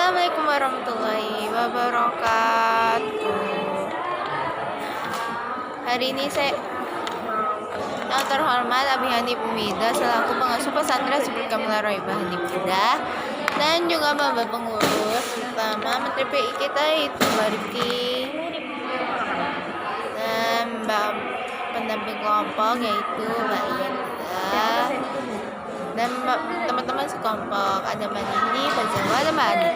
Assalamualaikum warahmatullahi wabarakatuh. Hari ini saya yang terhormat Abi Hanif Umida selaku pengasuh pesantren Subur Kamila Roibah Hanif Umida dan juga Bapak pengurus utama Menteri PI kita itu Bariki dan Mbak pendamping kelompok yaitu Mbak Ida dan teman-teman sekelompok ada Mbak Nindi, Mbak Jawa, dan Mbak Adi.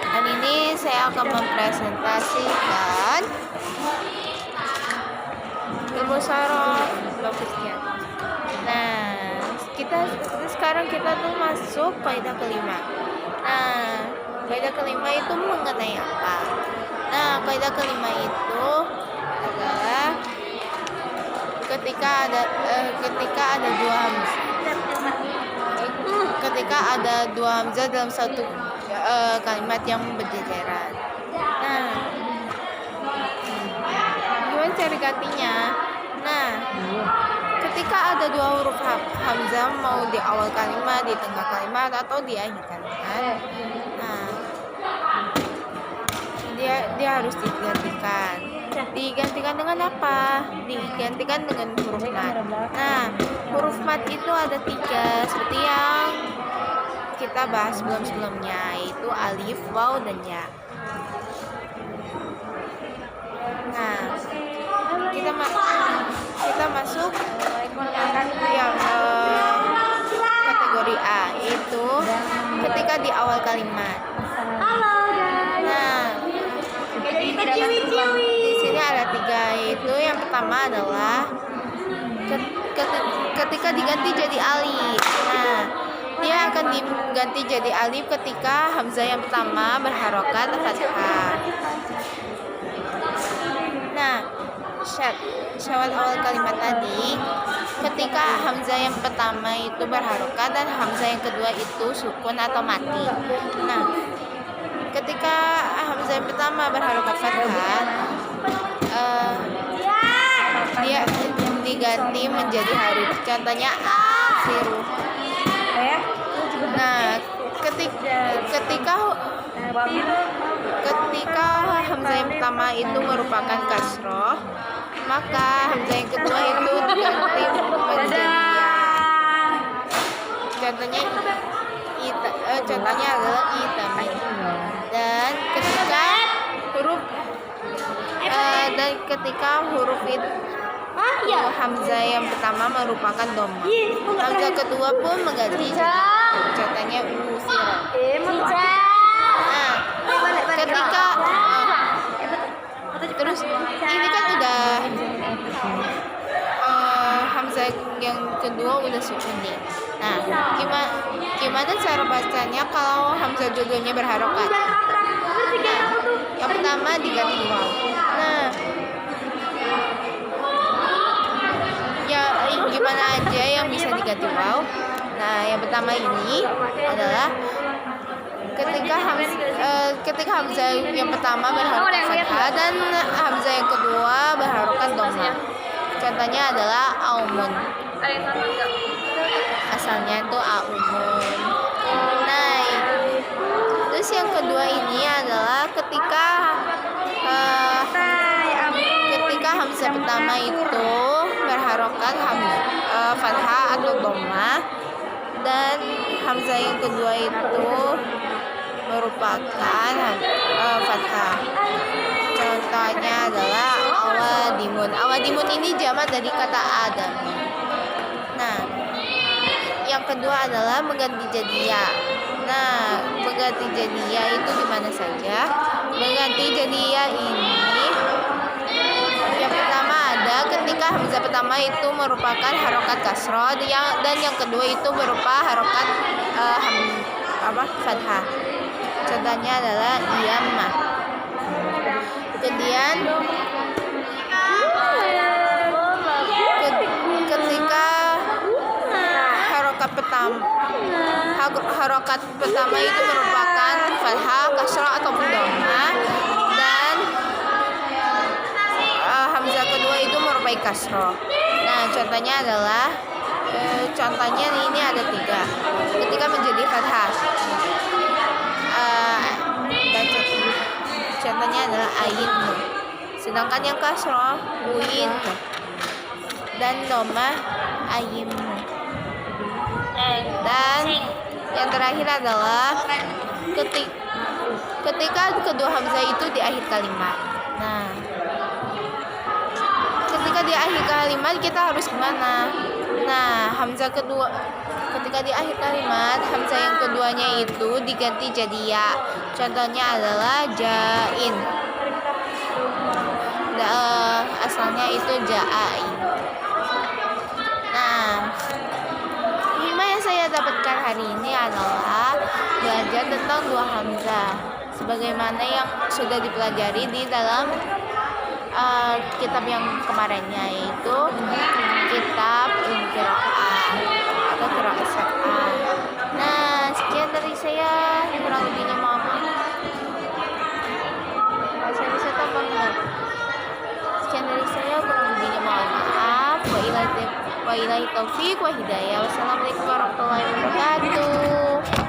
Hari ini saya akan mempresentasikan ilmu syarat bab sekian. Nah, sekarang kita tuh masuk kaidah kelima. Nah, kaidah kelima itu mengenai apa? Nah, kaidah kelima itu adalah ketika ada dua hamzah. Ketika ada dua hamzah dalam satu kalimat yang berjejeran. Nah, gimana cara gantinya? Nah, ketika ada dua huruf hamzah mau di awal kalimat, di tengah kalimat, atau di akhir kalimat, nah dia harus digantikan. Digantikan dengan apa? Digantikan dengan huruf mat. Nah, huruf mat itu ada 3 seperti yang kita bahas sebelumnya, yaitu alif, waw, dan ya. Nah, kita masuk yang kategori A, yaitu ketika di awal kalimat. Nah, di sini ada 3, yaitu yang pertama adalah ketika diganti jadi alif. Nah, dia akan diganti jadi alif ketika hamzah yang pertama berharokat fathah. Nah, syarat awal kalimat tadi, ketika hamzah yang pertama itu berharokat dan hamzah yang kedua itu sukun atau mati. Nah, ketika hamzah yang pertama berharokat fathah, dia diganti menjadi haruf. Contohnya akhiru. Nah, ketika hamzah yang pertama itu merupakan kasroh, maka hamzah yang kedua itu diganti menjadi ya. Contohnya adalah itami. Dan ketika huruf itu hamzah yang pertama merupakan dhamma, hamzah kedua pun mengganti. Contohnya usira. Nah, ketika terus ini kan udah hamzah yang kedua udah sukun nih. Nah, gimana cara bacanya kalau hamzah dua-duanya berharokat? Nah, yang pertama diganti waw. Nah, ya gimana aja yang bisa diganti waw. Nah, yang pertama ini adalah ketika hamzah yang pertama berharokat fathah dan hamzah yang kedua berharokat dhamma. Contohnya adalah aumun. Asalnya itu aumun. Nah, terus yang kedua ini adalah ketika hamzah pertama itu berharokat fathah atau dhamma dan hamzah yang kedua itu merupakan fathah. Contohnya adalah awadimun. Awadimun ini jamak dari kata adam. Nah, yang kedua adalah mengganti jadi ya. Nah, mengganti jadi ya itu di mana saja? Mengganti jadi ya ini yang pertama ada ketika hamzah pertama itu merupakan harokat kasroh dan yang kedua itu berupa harokat fathah. Contohnya adalah iyamah. Kemudian ketika harokat pertama itu merupakan fathah, kasroh atau dhamma dan hamzah kedua itu merupakan kasroh. Nah, contohnya adalah ini ada 3. Ketika menjadi fathah, fathahnya adalah ain. Sedangkan yang kasroh uin. Dan domah ayim. Dan yang terakhir adalah ketika kedua hamzah itu di akhir kalimat. Nah, ketika di akhir kalimat kita harus gimana? Nah, hamzah kedua ketika di akhir kalimat hamzah yang keduanya itu diganti jadi ya. Contohnya adalah jain. Asalnya itu ja'in. Nah, hikmah yang saya dapatkan hari ini adalah belajar tentang dua hamzah sebagaimana yang sudah dipelajari di dalam kitab yang kemarinnya, yaitu kitab Qiraat atau Qiraat Sab'ah. Nah, sekian dari saya, kurang lebihnya mohon maaf. Saya bisa tambah enggak? Sekian dari saya, kurang lebihnya mohon maaf. Wa ilahi taufiq wa hidayah. Wassalamualaikum warahmatullahi wabarakatuh.